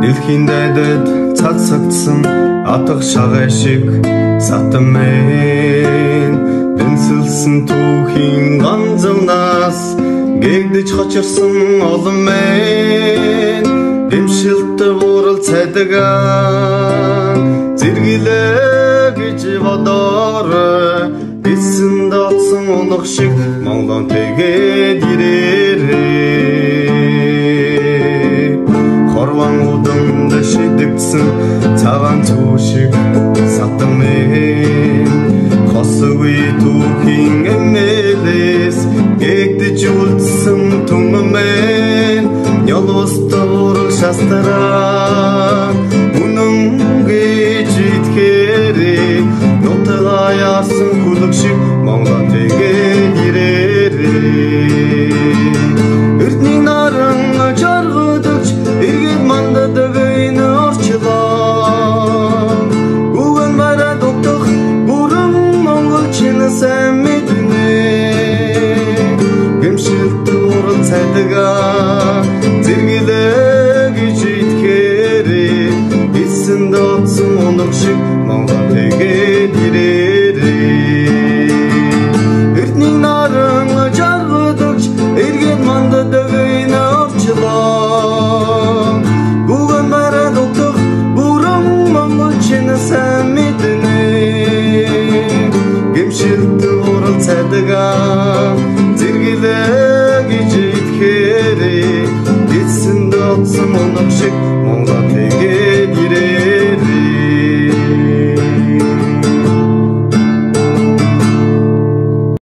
Илхиндайдэд цацагдсан атах шагашиг сатамэн дэнсэлсэн түүхийн ганцнаас гэгдэж хочирсан олон мэн дэмшилтэй урал цайдагаан зэргэлээ гэж бодорой бисэн датсан унах шиг Монголон тэгээд ирээрээ хорван удамд шидэгдсэн цагаан цүү шиг сатамэн хосгүй түүхийн эмэлээс гэгдэж үлдсэн түмэн ялуус таврал шастараа